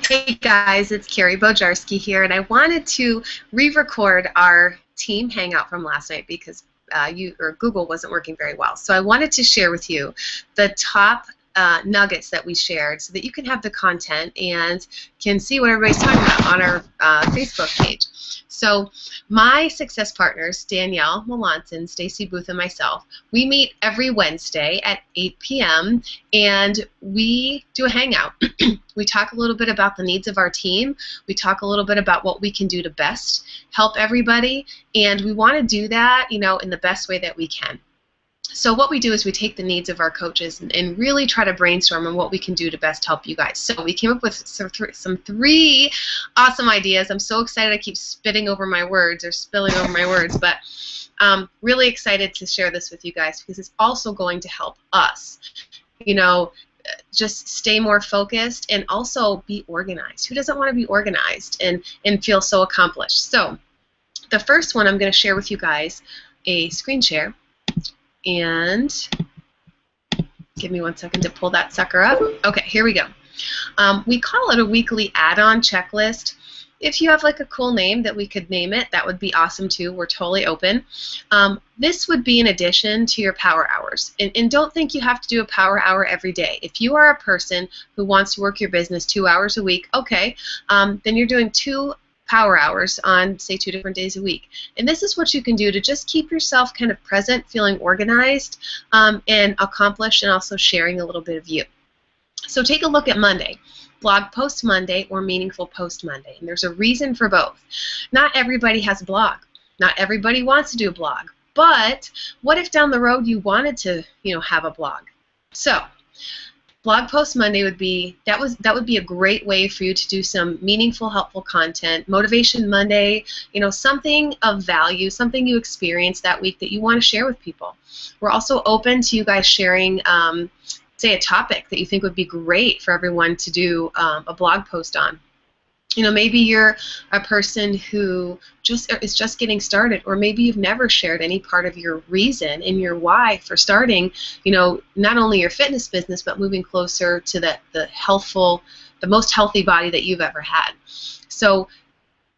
Hey guys, it's Carrie Bojarski here, and I wanted to re-record our team hangout from last night because Google wasn't working very well. So I wanted to share with you the top nuggets that we shared so that you can have the content and can see what everybody's talking about on our Facebook page. So my success partners, Danielle Melanson, Stacy Booth, and myself, we meet every Wednesday at 8 p.m. and we do a hangout. We talk a little bit about the needs of our team. We talk a little bit about what we can do to best help everybody, and we want to do that, in the best way that we can. So what we do is we take the needs of our coaches and really try to brainstorm on what we can do to best help you guys. So we came up with three awesome ideas. I'm so excited I keep spilling over my words, but really excited to share this with you guys because it's also going to help us, just stay more focused and also be organized. Who doesn't want to be organized and feel so accomplished? So the first one I'm going to share with you guys, a screen share. And give me 1 second to pull that sucker up. Okay, here we go. We call it a weekly add-on checklist. If you have like a cool name that we could name it, that would be awesome too. We're totally open. This would be in addition to your power hours. And don't think you have to do a power hour every day. If you are a person who wants to work your business 2 hours a week, okay, then you're doing 2 power hours on, say, 2 different days a week. And this is what you can do to just keep yourself kind of present, feeling organized, and accomplished, and also sharing a little bit of you. So take a look at Monday. Blog Post Monday or Meaningful Post Monday. And there's a reason for both. Not everybody has a blog. Not everybody wants to do a blog. But what if down the road you wanted to, have a blog? So Blog Post Monday would be that would be a great way for you to do some meaningful, helpful content. Motivation Monday, something of value, something you experienced that week that you want to share with people. We're also open to you guys sharing, say, a topic that you think would be great for everyone to do a blog post on. Maybe you're a person who is just getting started, or maybe you've never shared any part of your reason and your why for starting, not only your fitness business, but moving closer to the most healthy body that you've ever had. So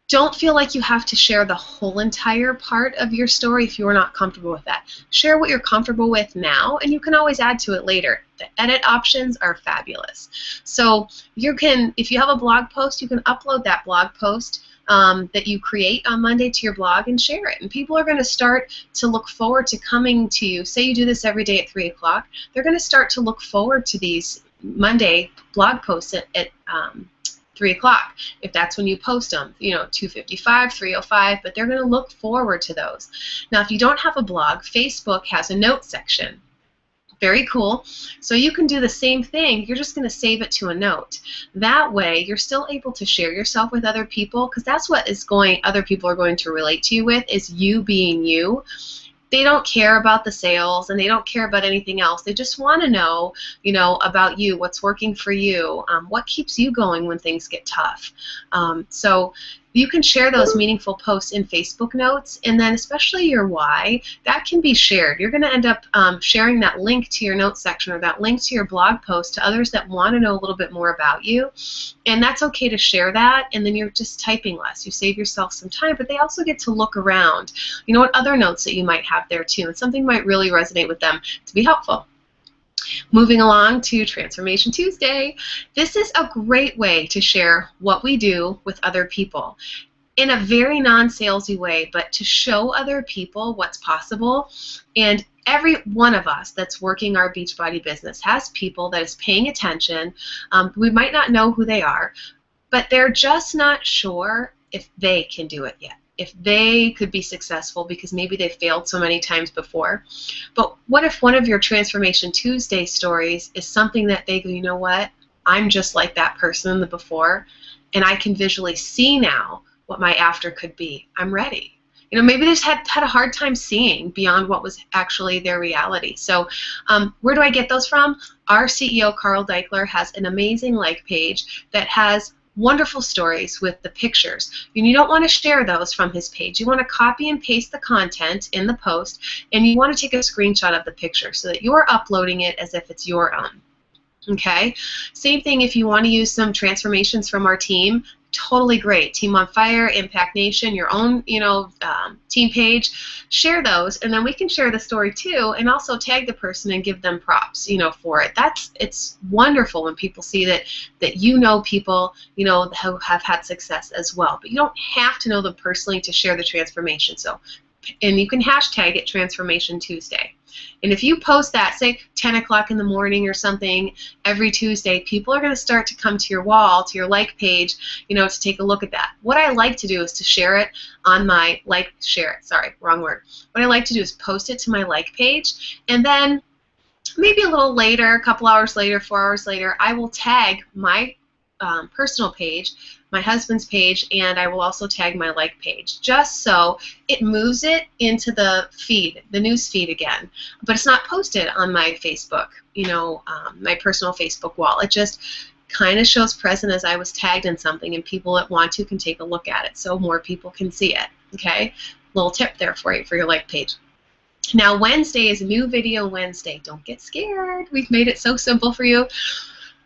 don't feel like you have to share the whole entire part of your story if you're not comfortable with that. Share what you're comfortable with now, and you can always add to it later. The edit options are fabulous. So you can, if you have a blog post, you can upload that blog post that you create on Monday to your blog and share it. And people are going to start to look forward to coming to you. Say you do this every day at 3 o'clock. They're going to start to look forward to these Monday blog posts at 3 o'clock, if that's when you post them, 2:55, 3:05, but they're going to look forward to those. Now, if you don't have a blog, Facebook has a note section. Very cool. So you can do the same thing. You're just going to save it to a note. That way, you're still able to share yourself with other people, because that's what other people are going to relate to you with, is you being you. They don't care about the sales, and they don't care about anything else. They just want to know, about you, what's working for you, what keeps you going when things get tough. So you can share those meaningful posts in Facebook notes, and then especially your why, that can be shared. You're going to end up sharing that link to your notes section or that link to your blog post to others that want to know a little bit more about you. And that's okay to share that, and then you're just typing less. You save yourself some time, but they also get to look around, what other notes that you might have there too, and something might really resonate with them to be helpful. Moving along to Transformation Tuesday, this is a great way to share what we do with other people in a very non-salesy way, but to show other people what's possible. And every one of us that's working our Beachbody business has people that is paying attention. We might not know who they are, but they're just not sure if they can do it yet, if they could be successful, because maybe they failed so many times before. But what if one of your Transformation Tuesday stories is something that they go, you know what, I'm just like that person in the before, and I can visually see now what my after could be. I'm ready. Maybe they just had a hard time seeing beyond what was actually their reality. So where do I get those from? Our CEO, Carl Deichler, has an amazing like page that has wonderful stories with the pictures. And you don't want to share those from his page. You want to copy and paste the content in the post, and you want to take a screenshot of the picture so that you're uploading it as if it's your own. Okay, same thing if you want to use some transformations from our team. Totally great. Team on Fire, Impact Nation, your own, team page. Share those, and then we can share the story too, and also tag the person and give them props, for it. It's wonderful when people see that people, who have had success as well. But you don't have to know them personally to share the transformation. And you can hashtag it Transformation Tuesday. And if you post that, say 10 o'clock in the morning or something every Tuesday, people are going to start to come to your wall, to your like page, to take a look at that. What I like to do is to share it on my what I like to do is post it to my like page, and then maybe a little later, a couple hours later, 4 hours later, I will tag my personal page, my husband's page, and I will also tag my like page, just so it moves it into the feed, the news feed again. But it's not posted on my Facebook, my personal Facebook wall. It just kind of shows present as I was tagged in something, and people that want to can take a look at it, so more people can see it. Okay, little tip there for you for your like page. Now Wednesday is New Video Wednesday. Don't get scared. We've made it so simple for you.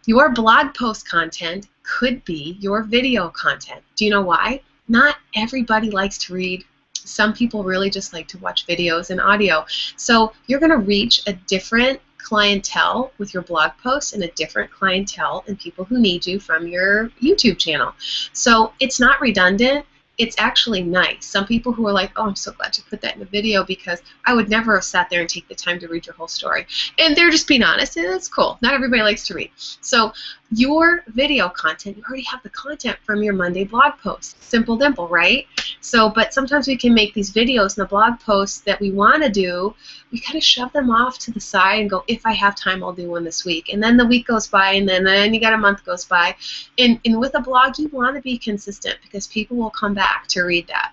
Your blog post content could be your video content. Do you know why? Not everybody likes to read. Some people really just like to watch videos and audio. So you're going to reach a different clientele with your blog posts and a different clientele and people who need you from your YouTube channel. So it's not redundant. It's actually nice. Some people who are like, oh, I'm so glad you put that in a video because I would never have sat there and take the time to read your whole story. And they're just being honest, and it's cool. Not everybody likes to read. So your video content, you already have the content from your Monday blog post. Simple dimple, right? So, but sometimes we can make these videos and the blog posts that we want to do, we kind of shove them off to the side and go, if I have time, I'll do one this week. And then the week goes by, and then you got a month goes by. And with a blog, you want to be consistent because people will come back to read that.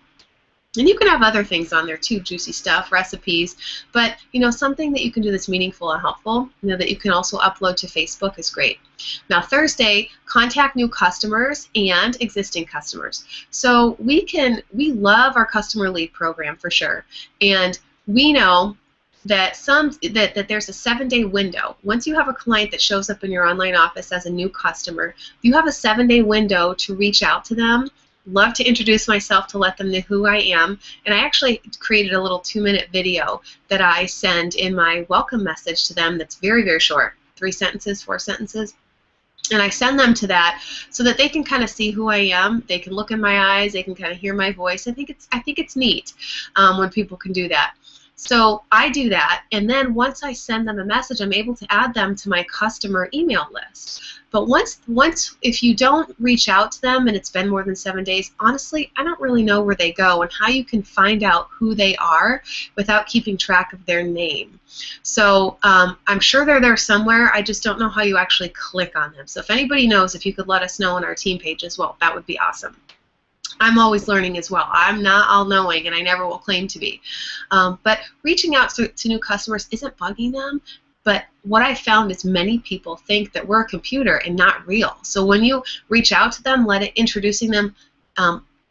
And you can have other things on there too, juicy stuff, recipes, but something that you can do that's meaningful and helpful, that you can also upload to Facebook is great. Now Thursday, contact new customers and existing customers. So we love our customer lead program for sure, and we know that that there's a 7-day window. Once you have a client that shows up in your online office as a new customer, you have a 7-day window to reach out to them. Love to introduce myself to let them know who I am, and I actually created a little 2-minute video that I send in my welcome message to them that's very, very short, 3 sentences, 4 sentences, and I send them to that so that they can kind of see who I am. They can look in my eyes, they can kind of hear my voice. I think it's neat when people can do that. So I do that, and then once I send them a message, I'm able to add them to my customer email list. But if you don't reach out to them and it's been more than 7 days, honestly, I don't really know where they go and how you can find out who they are without keeping track of their name. So I'm sure they're there somewhere. I just don't know how you actually click on them. So if anybody knows, if you could let us know on our team page as well, that would be awesome. I'm always learning as well. I'm not all-knowing, and I never will claim to be. But reaching out to new customers isn't bugging them. But what I found is many people think that we're a computer and not real. So when you reach out to them, introducing them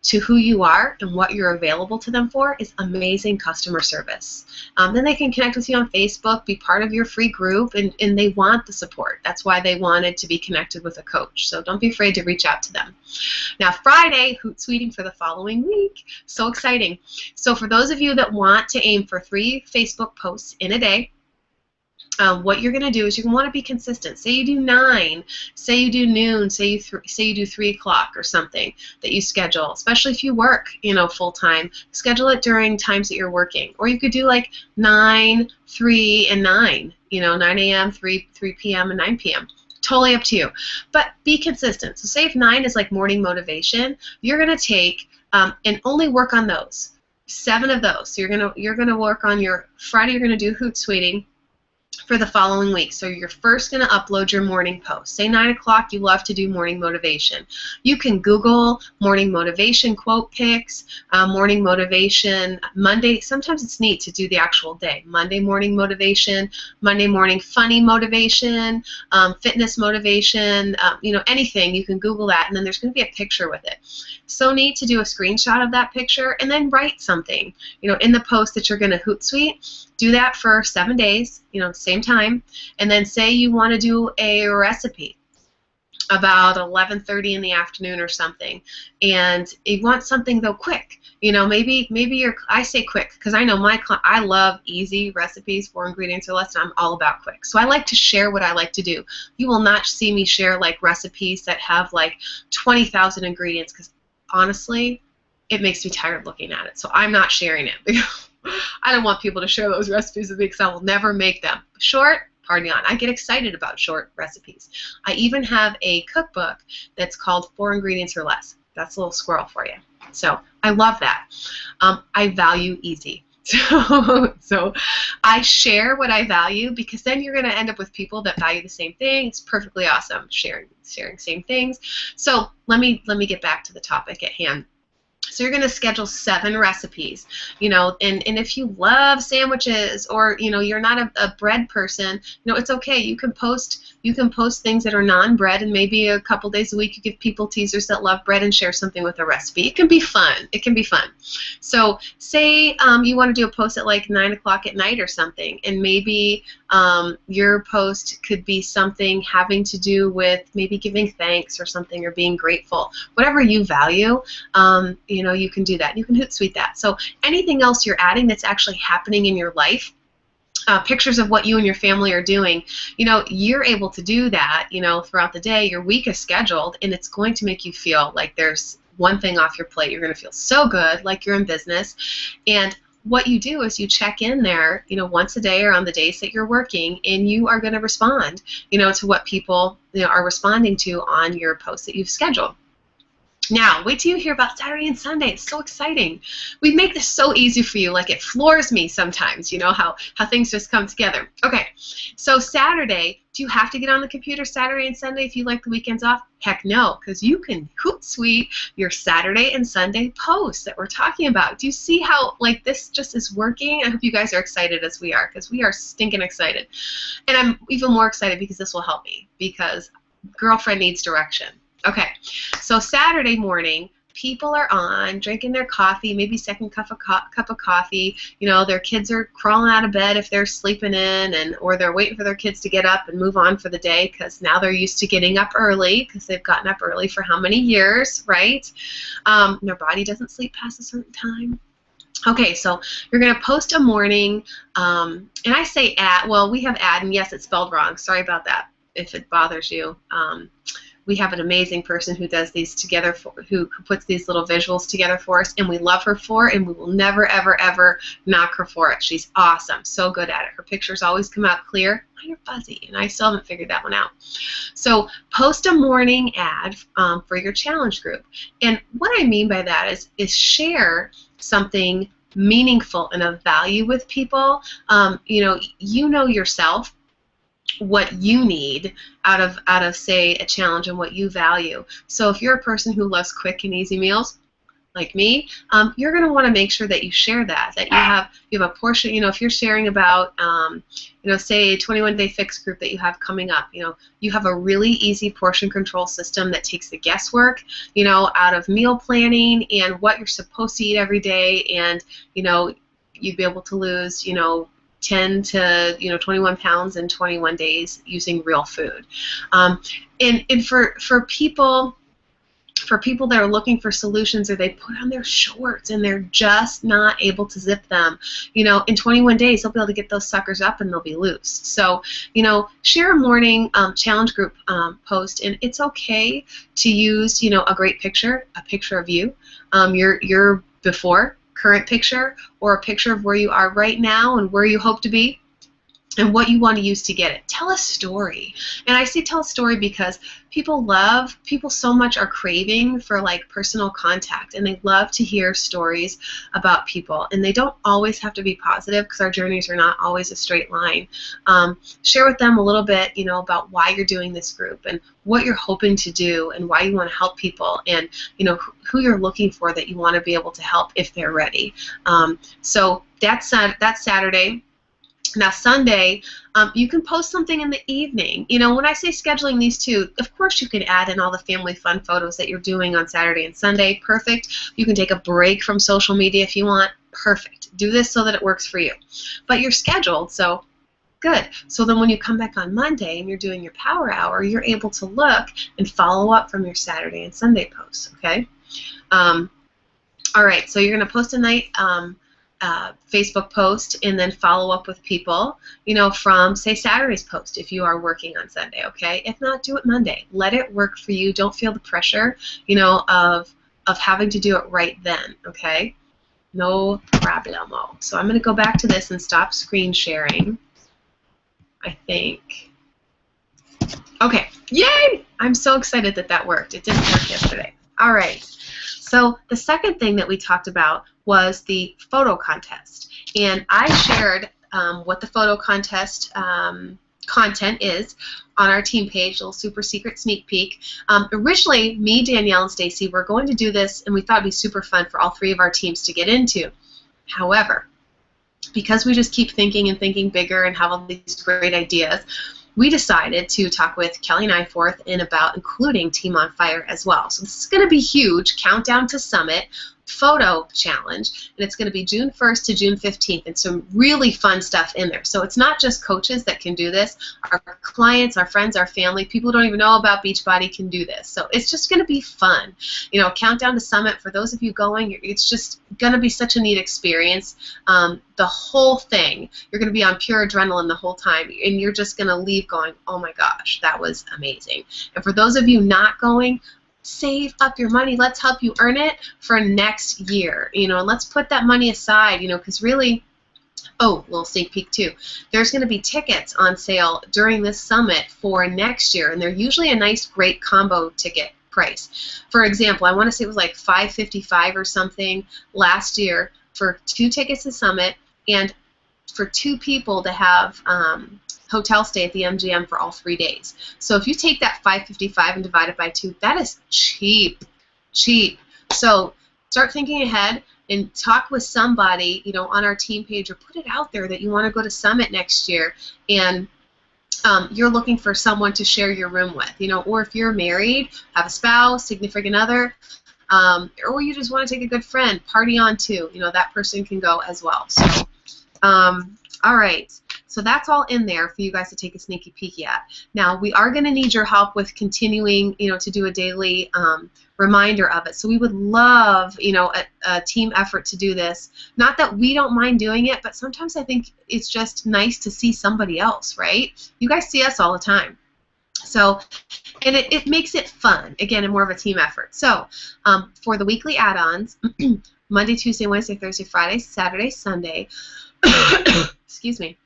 to who you are and what you're available to them for is amazing customer service. Then they can connect with you on Facebook, be part of your free group, and they want the support. That's why they wanted to be connected with a coach. So don't be afraid to reach out to them. Now Friday, Hootsuiting for the following week. So exciting. So for those of you that want to aim for 3 Facebook posts in a day, what you're going to do is you're going to want to be consistent. Say you do 9, say you do noon, say you do 3 o'clock or something that you schedule, especially if you work, full-time. Schedule it during times that you're working. Or you could do like 9, 3, and 9, 9 a.m., 3 p.m., and 9 p.m. Totally up to you. But be consistent. So say if 9 is like morning motivation, you're going to take and only work on those. 7 of those. So you're gonna work on your Friday, you're going to do Hootsuiting for the following week. So you're first going to upload your morning post. Say 9 o'clock, you love to do morning motivation. You can Google morning motivation quote pics, morning motivation Monday. Sometimes it's neat to do the actual day. Monday morning motivation, Monday morning funny motivation, fitness motivation, anything. You can Google that, and then there's going to be a picture with it. So neat to do a screenshot of that picture and then write something, in the post that you're going to Hootsuite. Do that for 7 days, same time, and then say you want to do a recipe about 11:30 in the afternoon or something, and you want something though quick. Maybe I say quick because I know I love easy recipes, 4 ingredients or less, and I'm all about quick. So I like to share what I like to do. You will not see me share like recipes that have like 20,000 ingredients because honestly, it makes me tired looking at it. So I'm not sharing it. I don't want people to share those recipes with me because I will never make them. Short, party on. I get excited about short recipes. I even have a cookbook that's called 4 Ingredients or Less. That's a little squirrel for you. So I love that. I value easy. So I share what I value because then you're going to end up with people that value the same thing. It's perfectly awesome sharing same things. So let me get back to the topic at hand. So you're going to schedule 7 recipes, and if you love sandwiches or, you're not a bread person, it's okay. You can post things that are non-bread, and maybe a couple days a week you give people teasers that love bread and share something with a recipe. It can be fun. It can be fun. So say you want to do a post at like 9 o'clock at night or something, and maybe your post could be something having to do with maybe giving thanks or something or being grateful. Whatever you value, you can do that. You can Hootsuite that. So anything else you're adding that's actually happening in your life, pictures of what you and your family are doing, you're able to do that, throughout the day. Your week is scheduled, and it's going to make you feel like there's one thing off your plate. You're going to feel so good, like you're in business. And what you do is you check in there, once a day or on the days that you're working, and you are going to respond, to what people are responding to on your posts that you've scheduled. Now, wait till you hear about Saturday and Sunday. It's so exciting. We make this so easy for you. Like, it floors me sometimes, how things just come together. Okay, so Saturday, do you have to get on the computer Saturday and Sunday if you like the weekends off? Heck no, because you can Hootsuite your Saturday and Sunday posts that we're talking about. Do you see how, like, this just is working? I hope you guys are excited as we are, because we are stinking excited. And I'm even more excited because this will help me, because girlfriend needs direction. Okay, so Saturday morning, people are on, drinking their coffee, maybe second cup of coffee. Their kids are crawling out of bed if they're sleeping in, or they're waiting for their kids to get up and move on for the day because now they're used to getting up early because they've gotten up early for how many years, right? Their body doesn't sleep past a certain time. Okay, so you're going to post a morning, and I say ad. Well, we have ad, and yes, it's spelled wrong. Sorry about that if it bothers you. We have an amazing person who does these together, who puts these little visuals together for us, and we love her for it, and we will never, ever, ever knock her for it. She's awesome, so good at it. Her pictures always come out clear. Mine are fuzzy, and I still haven't figured that one out. So post a morning ad for your challenge group, and what I mean by that is share something meaningful and of value with people. You know yourself what you need out of say a challenge and what you value. So if you're a person who loves quick and easy meals like me, you're going to want to make sure that you share that you have a portion. If you're sharing about say a 21-day fix group that you have coming up, you have a really easy portion control system that takes the guesswork out of meal planning and what you're supposed to eat every day, and you'd be able to lose 10 to 21 pounds in 21 days using real food. And for people that are looking for solutions, or they put on their shorts and they're just not able to zip them, in 21 days they'll be able to get those suckers up and they'll be loose. So share a morning challenge group post, and it's okay to use a great picture, a picture of you, your before current picture, or a picture of where you are right now and where you hope to be and what you want to use to get it. Tell a story. And I say tell a story because people so much are craving for like personal contact, and they love to hear stories about people, and they don't always have to be positive because our journeys are not always a straight line. Share with them a little bit about why you're doing this group and what you're hoping to do and why you want to help people, and who you're looking for that you want to be able to help if they're ready. So that's Saturday. Now Sunday, you can post something in the evening. When I say scheduling these two, of course you can add in all the family fun photos that you're doing on Saturday and Sunday. Perfect. You can take a break from social media if you want. Perfect. Do this so that it works for you. But you're scheduled, so Good. So then when you come back on Monday and you're doing your power hour, you're able to look and follow up from your Saturday and Sunday posts, okay? All right, so you're going to post a night Facebook post and then follow up with people, from, say, Saturday's post if you are working on Sunday, okay? If not, do it Monday. Let it work for you. Don't feel the pressure, of having to do it right then, okay? No problemo. So I'm going to go back to this and stop screen sharing, I think. Okay, yay! I'm so excited that that worked. It didn't work yesterday. All right. So the second thing that we talked about was the photo contest. And I shared what the photo contest content is on our team page, a little super secret sneak peek. Originally, me, Danielle, and Stacy were going to do this, and we thought it'd be super fun for all three of our teams to get into. However, because we just keep thinking and thinking bigger and have all these great ideas, we decided to talk with Kelly Nyforth about including Team on Fire as well. So this is going to be huge. Countdown to Summit photo challenge, and it's going to be June 1st to June 15th, and some really fun stuff in there. So it's not just coaches that can do this. Our clients, our friends, our family, people who don't even know about Beachbody can do this. So it's just going to be fun. Countdown to Summit, for those of you going, it's just going to be such a neat experience. The whole thing, you're going to be on pure adrenaline the whole time, and you're just going to leave going, oh my gosh, that was amazing. And for those of you not going, save up your money. Let's help you earn it for next year, and let's put that money aside, because really, little sneak peek too, there's going to be tickets on sale during this summit for next year, and they're usually a nice, great combo ticket price. For example, I want to say it was like $555 or something last year for 2 tickets to Summit, and for 2 people to have hotel stay at the MGM for all 3 days. So if you take that $555 and divide it by 2, that is cheap. So start thinking ahead and talk with somebody, on our team page, or put it out there that you want to go to Summit next year, and you're looking for someone to share your room with, or if you're married, have a spouse, significant other, or you just want to take a good friend, party on too, that person can go as well. So, all right. So that's all in there for you guys to take a sneaky peek at. Now, we are going to need your help with continuing, to do a daily reminder of it. So we would love, a team effort to do this. Not that we don't mind doing it, but sometimes I think it's just nice to see somebody else, right? You guys see us all the time. So, and it makes it fun, again, and more of a team effort. So, for the weekly add-ons, Monday, Tuesday, Wednesday, Thursday, Friday, Saturday, Sunday, excuse me,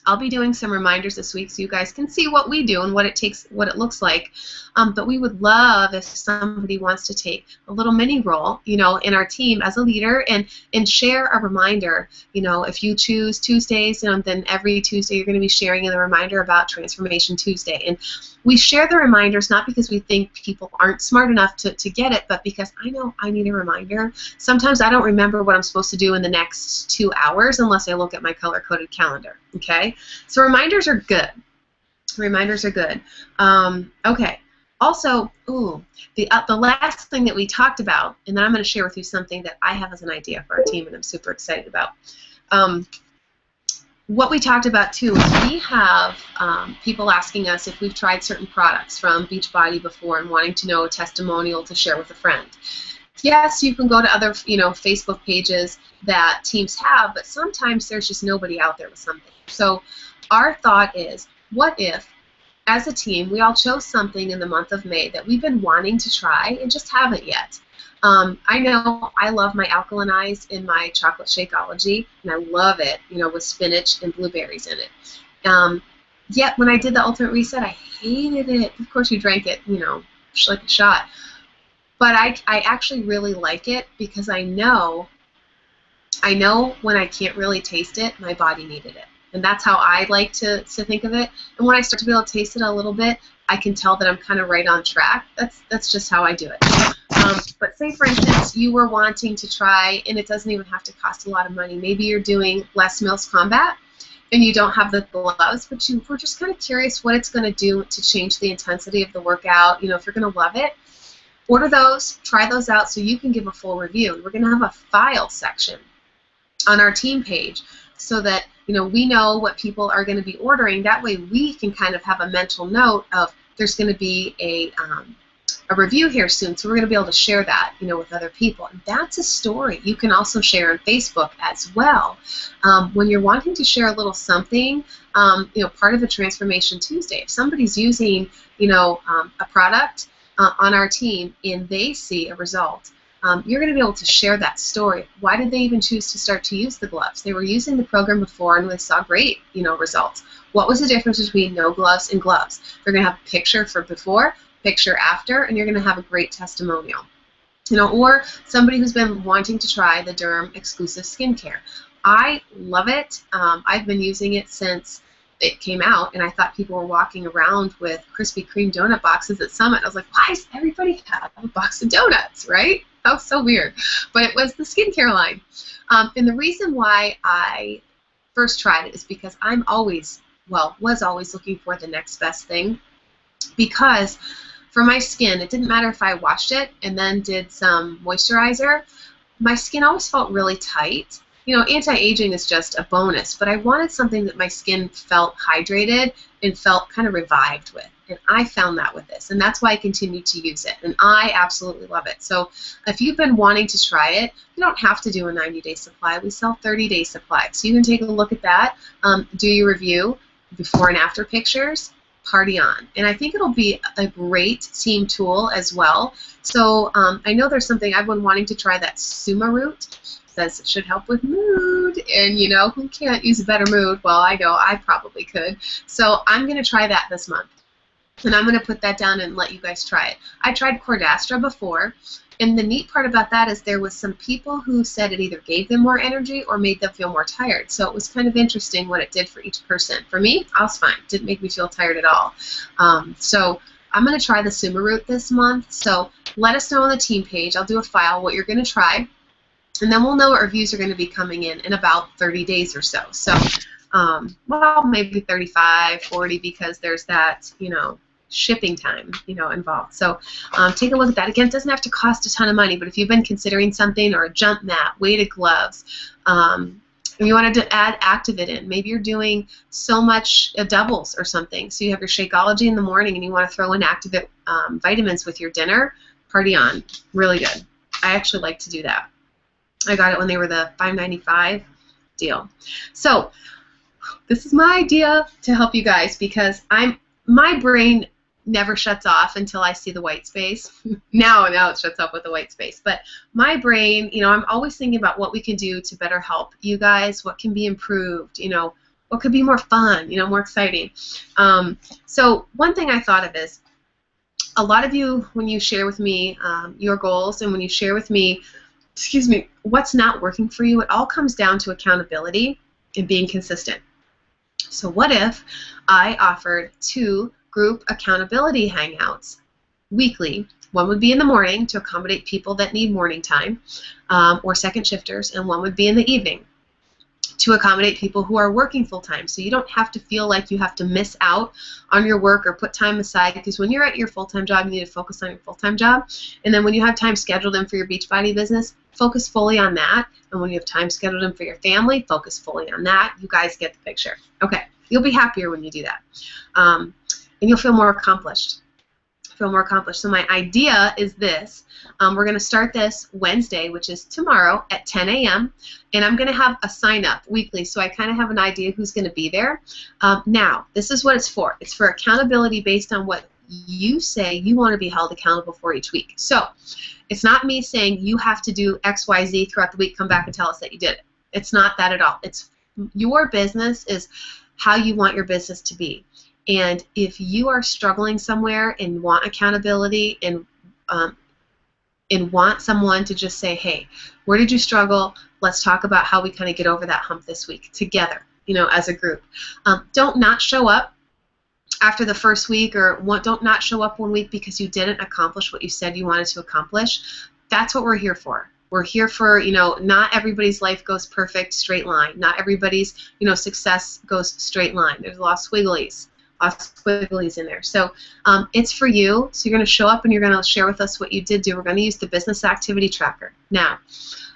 I'll be doing some reminders this week so you guys can see what we do and what it looks like. But we would love if somebody wants to take a little mini role, in our team as a leader and share a reminder. If you choose Tuesdays, then every Tuesday you're going to be sharing a reminder about Transformation Tuesday. And we share the reminders not because we think people aren't smart enough to get it, but because I know I need a reminder. Sometimes I don't remember what I'm supposed to do in the next 2 hours unless I look at my color-coded calendar. Okay, so reminders are good. Reminders are good. Okay. Also, the last thing that we talked about, and then I'm going to share with you something that I have as an idea for our team, and I'm super excited about. What we talked about too is we have people asking us if we've tried certain products from Beachbody before and wanting to know a testimonial to share with a friend. Yes, you can go to other Facebook pages that teams have, but sometimes there's just nobody out there with something. So our thought is, what if, as a team, we all chose something in the month of May that we've been wanting to try and just haven't yet? I know I love my alkalinized in my chocolate Shakeology, and I love it, with spinach and blueberries in it. Yet when I did the Ultimate Reset, I hated it. Of course, you drank it, like a shot. But I actually really like it because I know when I can't really taste it, my body needed it. And that's how I like to think of it. And when I start to be able to taste it a little bit, I can tell that I'm kind of right on track. That's just how I do it. But say, for instance, you were wanting to try, and it doesn't even have to cost a lot of money. Maybe you're doing Les Mills Combat, and you don't have the gloves, but you were just kind of curious what it's going to do to change the intensity of the workout, if you're going to love it. Order those, try those out so you can give a full review. We're going to have a file section on our team page so that we know what people are going to be ordering. That way we can kind of have a mental note of there's going to be a review here soon, so we're going to be able to share that, with other people. And that's a story you can also share on Facebook as well. When you're wanting to share a little something, part of a Transformation Tuesday, if somebody's using, a product on our team and they see a result, you're going to be able to share that story. Why did they even choose to start to use the gloves? They were using the program before and they saw great, results. What was the difference between no gloves and gloves? They're going to have a picture for before, picture after, and you're going to have a great testimonial. Or somebody who's been wanting to try the Derm exclusive skincare. I love it. I've been using it since it came out, and I thought people were walking around with Krispy Kreme donut boxes at Summit. I was like, why does everybody have a box of donuts, right? That was so weird. But it was the skincare line. And the reason why I first tried it is because was always looking for the next best thing. Because for my skin, it didn't matter if I washed it and then did some moisturizer. My skin always felt really tight. Anti-aging is just a bonus, but I wanted something that my skin felt hydrated and felt kind of revived with. And I found that with this, and that's why I continue to use it. And I absolutely love it. So if you've been wanting to try it, you don't have to do a 90-day supply. We sell 30-day supply. So you can take a look at that, do your review, before and after pictures, party on. And I think it'll be a great team tool as well. So I know there's something I've been wanting to try, that Suma root. Says it should help with mood, and who can't use a better mood? Well, I know I probably could. So I'm going to try that this month, and I'm going to put that down and let you guys try it. I tried Cordastra before, and the neat part about that is there was some people who said it either gave them more energy or made them feel more tired. So it was kind of interesting what it did for each person. For me, I was fine. It didn't make me feel tired at all. So I'm going to try the Suma root this month. So let us know on the team page. I'll do a file what you're going to try. And then we'll know what reviews are going to be coming in about 30 days or so. So, well, maybe 35, 40, because there's that, shipping time, involved. So take a look at that. Again, it doesn't have to cost a ton of money, but if you've been considering something, or a jump mat, weighted gloves, and you wanted to add Activate in, maybe you're doing so much doubles or something, so you have your Shakeology in the morning and you want to throw in Activate vitamins with your dinner, party on. Really good. I actually like to do that. I got it when they were the $5.95 deal. So this is my idea to help you guys, because my brain never shuts off until I see the white space. now it shuts off with the white space. But my brain, I'm always thinking about what we can do to better help you guys, what can be improved, what could be more fun, more exciting. So one thing I thought of is, a lot of you, when you share with me your goals, and when you share with me, what's not working for you, it all comes down to accountability and being consistent. So what if I offered 2 group accountability hangouts weekly? One would be in the morning to accommodate people that need morning time, or second shifters, and one would be in the evening to accommodate people who are working full-time. So you don't have to feel like you have to miss out on your work or put time aside, because when you're at your full-time job, you need to focus on your full-time job. And then when you have time scheduled in for your Beachbody business, focus fully on that. And when you have time scheduled in for your family, focus fully on that. You guys get the picture. Okay, you'll be happier when you do that. And you'll feel more accomplished. So my idea is this. We're going to start this Wednesday, which is tomorrow at 10 a.m., and I'm going to have a sign-up weekly, so I kind of have an idea who's going to be there. Now, this is what it's for. It's for accountability based on what you say you want to be held accountable for each week. So it's not me saying you have to do X, Y, Z throughout the week, come back and tell us that you did it. It's not that at all. It's your business is how you want your business to be. And if you are struggling somewhere and want accountability and want someone to just say, hey, where did you struggle? Let's talk about how we kind of get over that hump this week together, as a group. Don't not show up after the first week, or don't not show up one week because you didn't accomplish what you said you wanted to accomplish. That's what we're here for. We're here for, not everybody's life goes perfect, straight line. Not everybody's, success goes straight line. There's a lot of squigglies. In there. So it's for you. So you're going to show up and you're going to share with us what you did do. We're going to use the business activity tracker. Now,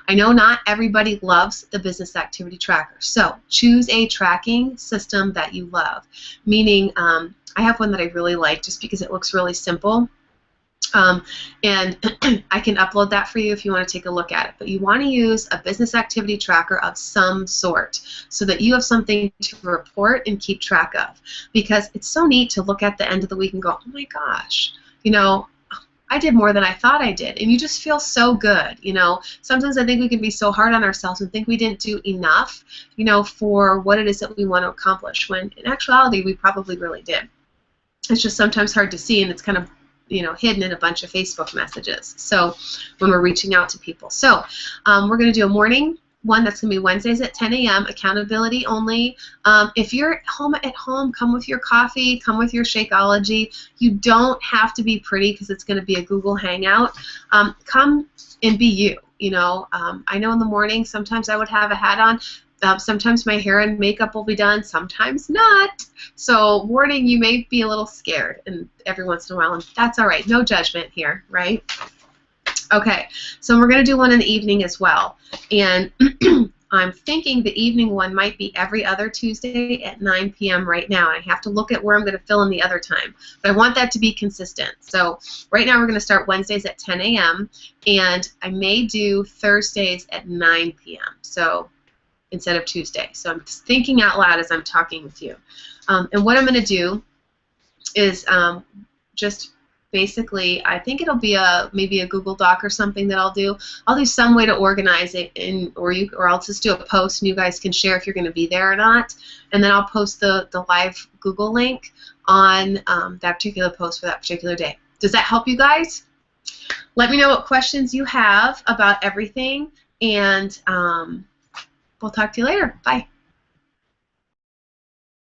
I know not everybody loves the business activity tracker, so choose a tracking system that you love, meaning I have one that I really like just because it looks really simple. And I can upload that for you if you want to take a look at it. But you want to use a business activity tracker of some sort so that you have something to report and keep track of. Because it's so neat to look at the end of the week and go, oh my gosh, you know, I did more than I thought I did. And you just feel so good, you know. Sometimes I think we can be so hard on ourselves and think we didn't do enough, you know, for what it is that we want to accomplish, when in actuality we probably really did. It's just sometimes hard to see, and it's kind of, you know, hidden in a bunch of Facebook messages. So when we're reaching out to people. So we're going to do a morning one that's going to be Wednesdays at 10 a.m. accountability only. If you're at home, come with your coffee, come with your Shakeology. You don't have to be pretty because it's going to be a Google Hangout. Come and be you. You know, I know in the morning sometimes I would have a hat on. Sometimes my hair and makeup will be done, sometimes not. So warning, you may be a little scared and every once in a while, and that's all right. No judgment here, right? Okay, so we're going to do one in the evening as well. And I'm thinking the evening one might be every other Tuesday at 9 p.m. right now. I have to look at where I'm going to fill in the other time. But I want that to be consistent. So right now we're going to start Wednesdays at 10 a.m. and I may do Thursdays at 9 p.m. So instead of Tuesday. So I'm just thinking out loud as I'm talking with you. And what I'm going to do is just basically, I think it'll be maybe a Google Doc or something that I'll do. I'll do some way to organize it, or I'll just do a post and you guys can share if you're going to be there or not. And then I'll post the live Google link on that particular post for that particular day. Does that help you guys? Let me know what questions you have about everything, and we'll talk to you later. Bye.